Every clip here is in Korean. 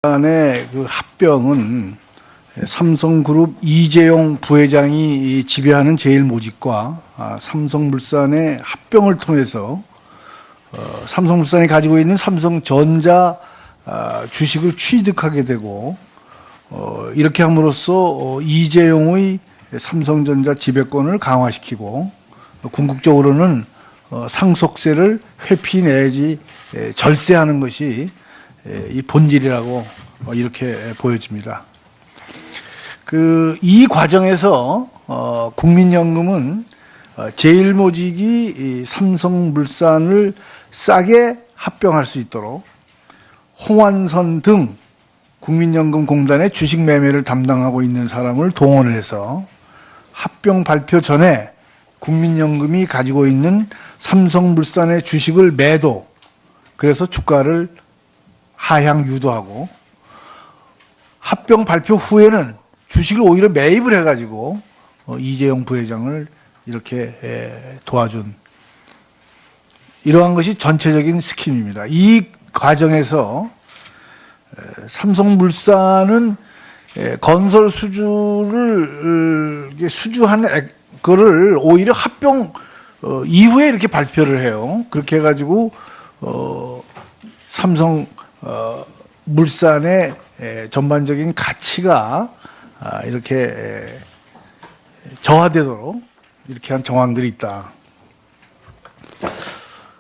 간의 그 합병은 삼성그룹 이재용 부회장이 지배하는 제일모직과 삼성물산의 합병을 통해서 삼성물산이 가지고 있는 삼성전자 주식을 취득하게 되고 이렇게 함으로써 이재용의 삼성전자 지배권을 강화시키고 궁극적으로는 상속세를 회피 내지 절세하는 것이 이 본질이라고 이렇게 보여집니다. 이 과정에서 국민연금은 제일모직이 삼성물산을 싸게 합병할 수 있도록 홍완선 등 국민연금공단의 주식 매매를 담당하고 있는 사람을 동원을 해서 합병 발표 전에 국민연금이 가지고 있는 삼성물산의 주식을 매도, 그래서 주가를 하향 유도하고, 합병 발표 후에는 주식을 오히려 매입을 해가지고 이재용 부회장을 이렇게 도와준, 이러한 것이 전체적인 스킴입니다. 이 과정에서 삼성물산은 건설 수주를 수주한 거를 오히려 합병 이후에 이렇게 발표를 해요. 그렇게 해가지고 삼성 물산의 전반적인 가치가 이렇게 저하되도록 이렇게 한 정황들이 있다.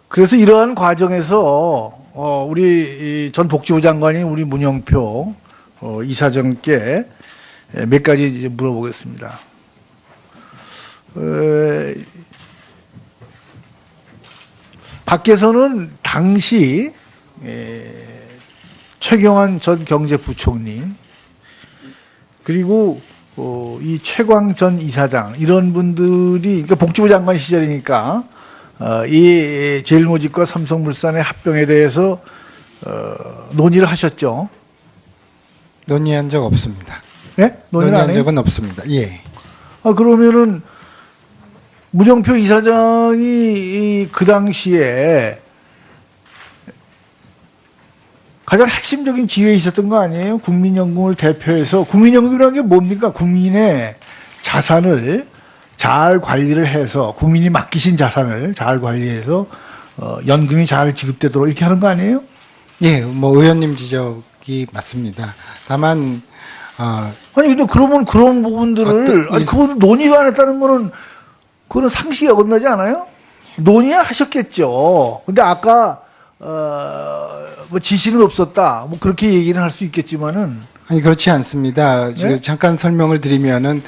그래서 이러한 과정에서 우리 전 복지부 장관이 우리 문영표 이사장께 몇 가지 이제 물어보겠습니다. 밖에서는 당시 최경환 전 경제부총리, 그리고 이 최광 전 이사장, 이런 분들이, 그러니까 복지부 장관 시절이니까 이 제일모직과 삼성물산의 합병에 대해서 논의를 하셨죠? 논의한 적 없습니다. 네? 논의한 적은 없습니다. 예. 그러면은 문영표 이사장이 그 당시에 가장 핵심적인 지위에 있었던 거 아니에요? 국민연금을 대표해서. 국민연금이라는 게 뭡니까? 국민의 자산을 잘 관리를 해서, 국민이 맡기신 자산을 잘 관리해서 연금이 잘 지급되도록 이렇게 하는 거 아니에요? 예, 뭐 의원님 지적이 맞습니다. 다만 아니 근데 그러면 그런 부분들을 그건 논의도 안 했다는 거는 그거는 상식이 어긋나지 않아요? 논의하셨겠죠. 근데 아까 뭐 지시는 없었다, 뭐 그렇게 얘기는 할 수 있겠지만은. 아니 그렇지 않습니다. 네? 잠깐 설명을 드리면은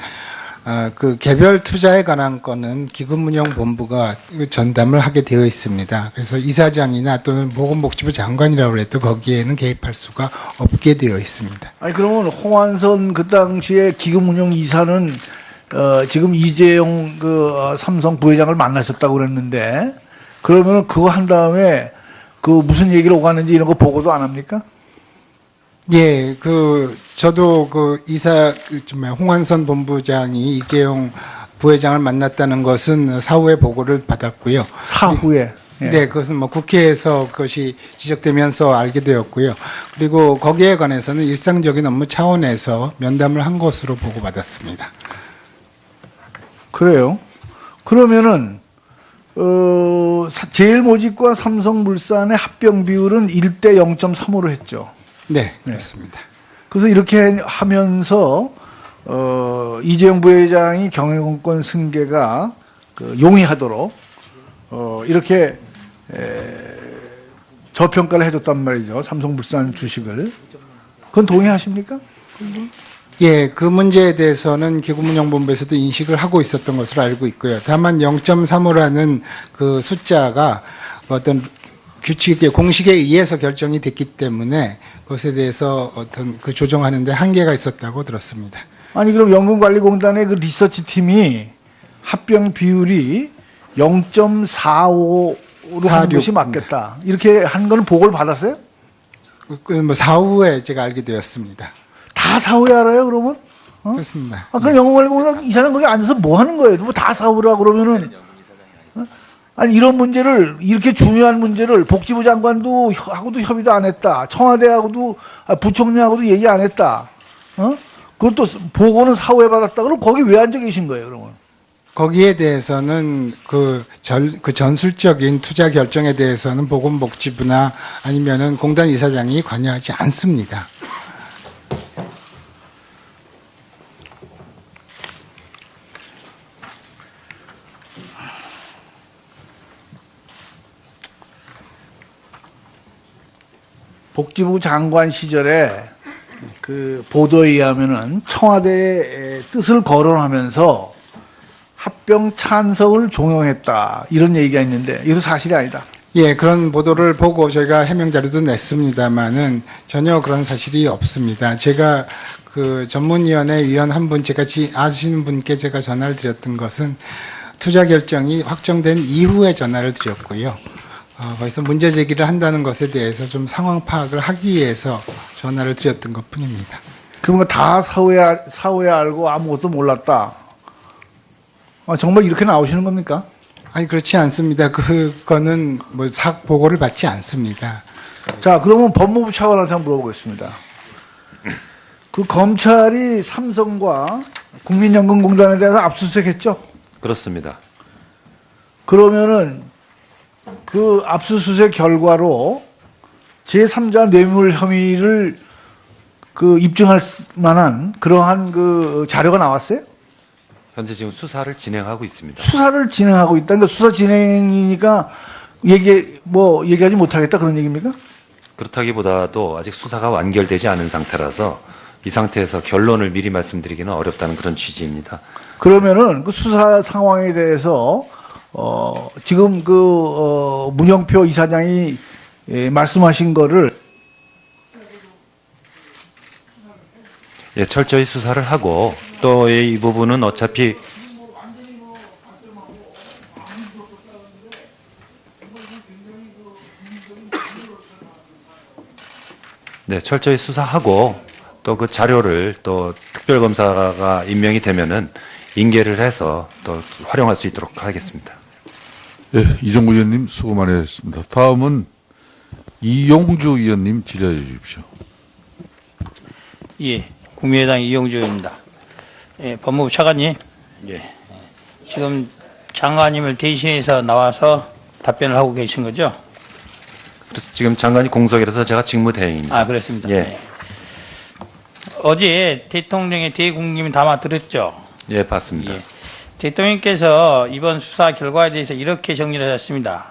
그 개별 투자에 관한 건은 기금운용본부가 전담을 하게 되어 있습니다. 그래서 이사장이나 또는 보건복지부 장관이라고 해도 거기에는 개입할 수가 없게 되어 있습니다. 아니 그러면 홍완선 그 당시에 기금운용 이사는 지금 이재용 삼성 부회장을 만나셨다고 그랬는데, 그러면 그거 한 다음에 무슨 얘기를 오가는지 이런 거 보고도 안 합니까? 예, 저도 홍완선 본부장이 이재용 부회장을 만났다는 것은 사후에 보고를 받았고요. 사후에? 예. 네, 그것은 뭐 국회에서 그것이 지적되면서 알게 되었고요. 그리고 거기에 관해서는 일상적인 업무 차원에서 면담을 한 것으로 보고받았습니다. 그래요? 그러면은, 제일모직과 삼성물산의 합병 비율은 1대 0.35로 했죠. 네, 그렇습니다. 그래서 이렇게 하면서 이재용 부회장이 경영권 승계가 용이하도록 이렇게 저평가를 해줬단 말이죠. 삼성물산 주식을. 그건 동의하십니까? 예, 그 문제에 대해서는 기금운용본부에서도 인식을 하고 있었던 것으로 알고 있고요. 다만 0.35라는 그 숫자가 어떤 규칙의 공식에 의해서 결정이 됐기 때문에 그것에 대해서 어떤 그 조정하는데 한계가 있었다고 들었습니다. 아니 그럼 연금관리공단의 그 리서치 팀이 합병 비율이 0.45로 하는 것이 맞겠다, 이렇게 한 거는 보고를 받았어요? 뭐 사후에 제가 알게 되었습니다. 다 사후에 알아요 그러면? 그렇습니다. 그럼 연금관리공단 이사장 거기 앉아서 뭐 하는 거예요? 뭐 다 사후라 그러면은 아니 이런 문제를 이렇게 중요한 문제를 복지부 장관도 하고도 협의도 안 했다. 청와대하고도 부총리하고도 얘기 안 했다. 어? 그것도 보고는 사후에 받았다. 그럼 거기 왜 앉아 계신 거예요, 그러면? 거기에 대해서는 그 전술적인 투자 결정에 대해서는 보건복지부나 아니면은 공단 이사장이 관여하지 않습니다. 복지부 장관 시절에 그 보도에 의하면은 청와대의 뜻을 거론하면서 합병 찬성을 종용했다. 이런 얘기가 있는데 이것도 사실이 아니다. 예, 그런 보도를 보고 저희가 해명 자료도 냈습니다만은 전혀 그런 사실이 없습니다. 제가 그 전문위원회 위원 한 분 제가 아시는 분께 제가 전화를 드렸던 것은 투자 결정이 확정된 이후에 전화를 드렸고요. 거기서 문제 제기를 한다는 것에 대해서 좀 상황 파악을 하기 위해서 전화를 드렸던 것 뿐입니다. 그런 거 다 사후에 알고 아무것도 몰랐다. 정말 이렇게 나오시는 겁니까? 아니, 그렇지 않습니다. 그거는 뭐 보고를 받지 않습니다. 자, 그러면 법무부 차관한테 한번 물어보겠습니다. 그 검찰이 삼성과 국민연금공단에 대해서 압수수색했죠? 그렇습니다. 그러면은 그 압수수색 결과로 제3자 뇌물 혐의를 그 입증할 만한 그러한 그 자료가 나왔어요? 현재 지금 수사를 진행하고 있습니다. 수사를 진행하고 있다. 그러니까 수사 진행이니까 얘기하지 못하겠다 그런 얘기입니까? 그렇다기보다도 아직 수사가 완결되지 않은 상태라서 이 상태에서 결론을 미리 말씀드리기는 어렵다는 그런 취지입니다. 그러면은 그 수사 상황에 대해서 지금 문영표 이사장이 말씀하신 거를 철저히 수사를 하고 또 이 부분은 어차피 철저히 수사하고 또 그 자료를 또 특별검사가 임명이 되면은 인계를 해서 또 활용할 수 있도록 하겠습니다. 예, 이종구 의원님 수고 많으셨습니다. 다음은 이용주 의원님 질의해 주십시오. 예, 국민의당 이용주 의원입니다. 예, 법무부 차관님, 예, 지금 장관님을 대신해서 나와서 답변을 하고 계신 거죠? 그래서 지금 장관이 공석이라서 제가 직무대행입니다. 그렇습니다. 예. 예. 어제 대통령의 대국민 담화 들었죠? 예, 봤습니다. 예. 대통령께서 이번 수사 결과에 대해서 이렇게 정리를 하셨습니다.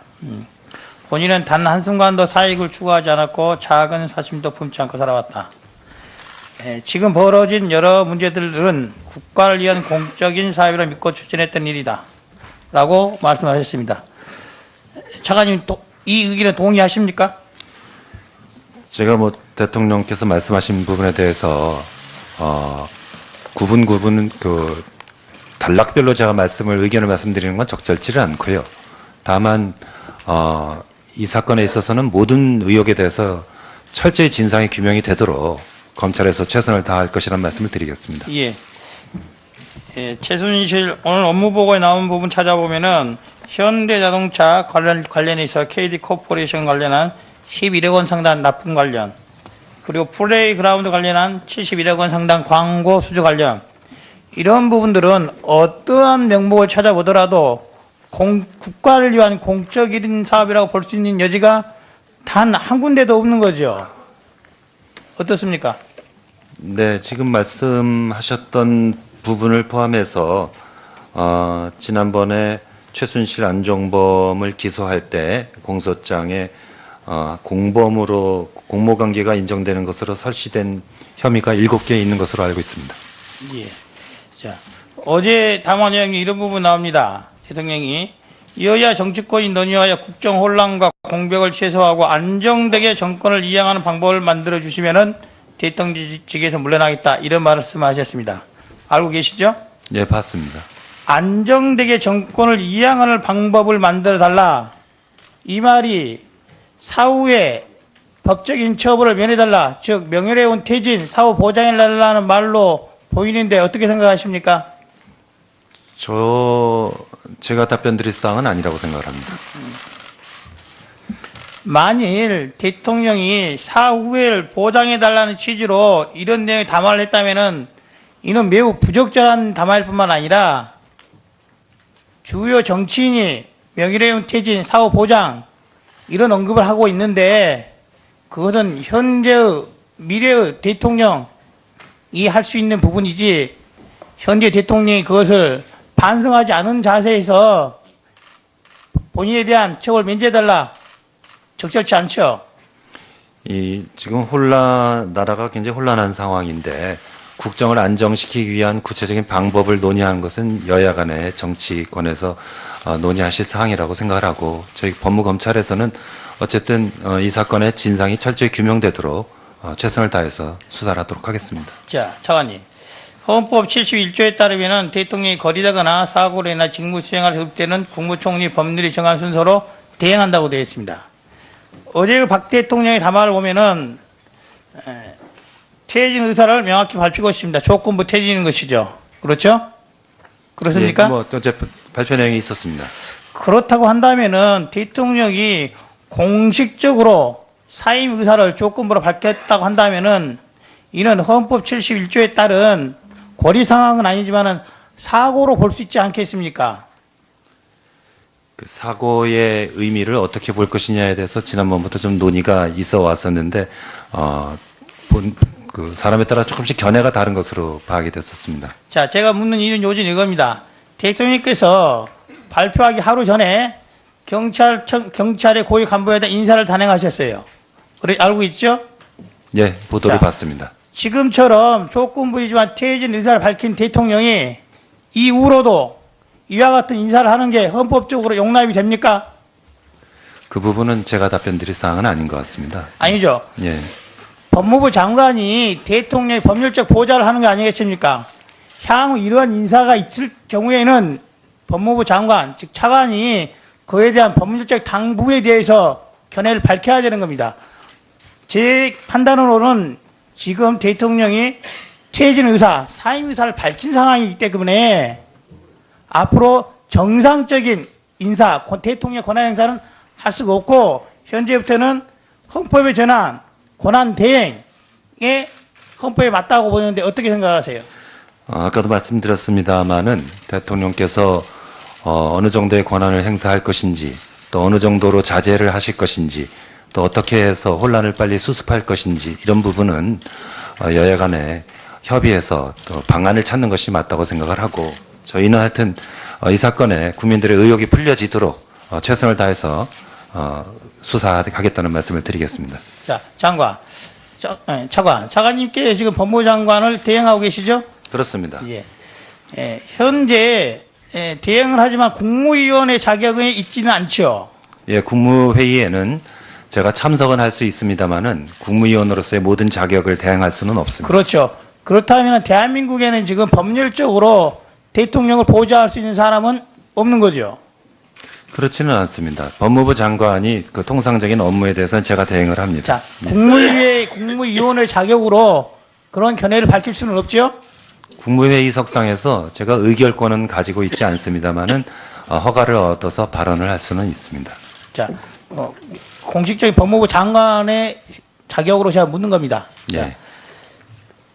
본인은 단 한순간도 사익을 추구하지 않았고 작은 사심도 품지 않고 살아왔다. 지금 벌어진 여러 문제들은 국가를 위한 공적인 사업이라 믿고 추진했던 일이다. 라고 말씀하셨습니다. 차관님, 이 의견에 동의하십니까? 제가 대통령께서 말씀하신 부분에 대해서 구분 그 단락별로 제가 의견을 말씀드리는 건 적절치는 않고요. 다만 이 사건에 있어서는 모든 의혹에 대해서 철저히 진상이 규명이 되도록 검찰에서 최선을 다할 것이라는 말씀을 드리겠습니다. 예. 예, 최순실 오늘 업무보고에 나온 부분 찾아보면은 현대자동차 관련해서 KD 코퍼레이션 관련한 11억 원 상당 납품 관련, 그리고 플레이그라운드 관련한 71억 원 상당 광고 수주 관련, 이런 부분들은 어떠한 명목을 찾아보더라도 국가를 위한 공적인 사업이라고 볼 수 있는 여지가 단 한 군데도 없는 거죠. 어떻습니까? 네, 지금 말씀하셨던 부분을 포함해서 지난번에 최순실 안종범을 기소할 때 공소장에 공범으로 공모관계가 인정되는 것으로 설치된 혐의가 7개 있는 것으로 알고 있습니다. 예. 자, 어제 담화 내용에 이런 부분 나옵니다. 대통령이 여야 정치권이 논의하여 국정 혼란과 공백을 최소화하고 안정되게 정권을 이양하는 방법을 만들어 주시면은 대통령직에서 물러나겠다, 이런 말씀하셨습니다. 알고 계시죠? 예, 봤습니다. 안정되게 정권을 이양하는 방법을 만들어 달라, 이 말이 사후에 법적인 처벌을 면해달라, 즉 명예훼손 퇴진, 사후 보장해달라는 말로 보이는데 어떻게 생각하십니까? 제가 답변 드릴 사항은 아니라고 생각을 합니다. 만일 대통령이 사후를 보장해달라는 취지로 이런 내용의 담화를 했다면은 이는 매우 부적절한 담화일 뿐만 아니라 주요 정치인이 명예훼손 퇴진 사후 보장 이런 언급을 하고 있는데 그것은 현재의 미래의 대통령이 할 수 있는 부분이지 현재 대통령이 그것을 반성하지 않은 자세에서 본인에 대한 처벌 면제해달라 적절치 않죠. 지금 나라가 굉장히 혼란한 상황인데 국정을 안정시키기 위한 구체적인 방법을 논의하는 것은 여야 간의 정치권에서 논의하실 사항이라고 생각을 하고 저희 법무검찰에서는 어쨌든 이 사건의 진상이 철저히 규명되도록 최선을 다해서 수사를 하도록 하겠습니다. 자, 차관님. 헌법 71조에 따르면 대통령이 거리다거나 사고로 인한 직무 수행할 수 때는 국무총리 법률이 정한 순서로 대행한다고 되어 있습니다. 어제 그 박 대통령의 담화를 보면은 퇴진 의사를 명확히 밝히고 있습니다. 조건부 퇴진인 것이죠. 그렇죠? 그렇습니까? 예, 뭐 어제 발표 내용이 있었습니다. 그렇다고 한다면은 대통령이 공식적으로 사임 의사를 조건부로 밝혔다고 한다면은 이는 헌법 71조에 따른 권리 상황은 아니지만은 사고로 볼 수 있지 않겠습니까? 그 사고의 의미를 어떻게 볼 것이냐에 대해서 지난번부터 좀 논의가 있어 왔었는데 그 사람에 따라 조금씩 견해가 다른 것으로 파악이 됐었습니다. 자, 제가 묻는 이유는 요즘 이겁니다. 대통령께서 발표하기 하루 전에 경찰의 고위 간부에다 인사를 단행하셨어요. 그래 알고 있죠? 예, 보도를 자, 봤습니다. 지금처럼 조건부이지만 퇴진 의사를 밝힌 대통령이 이후로도 이와 같은 인사를 하는 게 헌법적으로 용납이 됩니까? 그 부분은 제가 답변 드릴 사항은 아닌 것 같습니다. 아니죠. 예. 법무부 장관이 대통령의 법률적 보좌를 하는 게 아니겠습니까? 향후 이러한 인사가 있을 경우에는 법무부 장관, 즉 차관이 그에 대한 법률적 당부에 대해서 견해를 밝혀야 되는 겁니다. 제 판단으로는 지금 대통령이 퇴진 의사, 사임 의사를 밝힌 상황이기 때문에 앞으로 정상적인 인사, 대통령 권한 행사는 할 수가 없고 현재부터는 헌법의 전환, 권한 대행에 헌법에 맞다고 보는데 어떻게 생각하세요? 아까도 말씀드렸습니다마는 대통령께서 어느 정도의 권한을 행사할 것인지 또 어느 정도로 자제를 하실 것인지 또 어떻게 해서 혼란을 빨리 수습할 것인지 이런 부분은 여야 간에 협의해서 또 방안을 찾는 것이 맞다고 생각을 하고 저희는 하여튼 이 사건에 국민들의 의혹이 풀려지도록 최선을 다해서 수사하겠다는 말씀을 드리겠습니다. 자, 차관님께 지금 법무부 장관을 대행하고 계시죠? 그렇습니다. 예. 현재 대행을 하지만 국무위원의 자격이 있지는 않죠. 예, 국무회의에는 제가 참석은 할 수 있습니다만은 국무위원으로서의 모든 자격을 대행할 수는 없습니다. 그렇죠. 그렇다면 대한민국에는 지금 법률적으로 대통령을 보좌할 수 있는 사람은 없는 거죠. 그렇지는 않습니다. 법무부 장관이 그 통상적인 업무에 대해서는 제가 대행을 합니다. 자, 국무위원의 자격으로 그런 견해를 밝힐 수는 없죠? 국무회의석상에서 제가 의결권은 가지고 있지 않습니다만은 허가를 얻어서 발언을 할 수는 있습니다. 자, 공식적인 법무부 장관의 자격으로 제가 묻는 겁니다. 자, 예.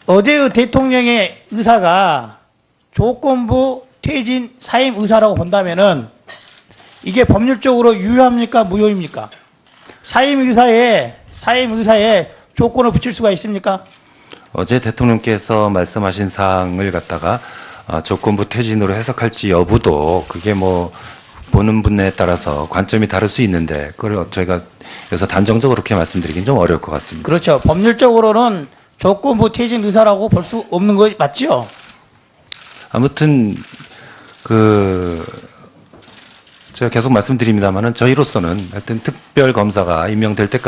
어제의 대통령의 의사가 조건부 퇴진 사임 의사라고 본다면은 이게 법률적으로 유효합니까? 무효입니까? 사임 의사에 조건을 붙일 수가 있습니까? 어제 대통령께서 말씀하신 사항을 갖다가 조건부 퇴진으로 해석할지 여부도 그게 뭐 보는 분에 따라서 관점이 다를 수 있는데 그걸 저희가 그래서 단정적으로 그렇게 말씀드리긴 좀 어려울 것 같습니다. 그렇죠. 법률적으로는 조건부 퇴진 의사라고 볼 수 없는 거 맞죠? 아무튼 제가 계속 말씀드립니다만은 저희로서는 하여튼 특별 검사가 임명될 때까지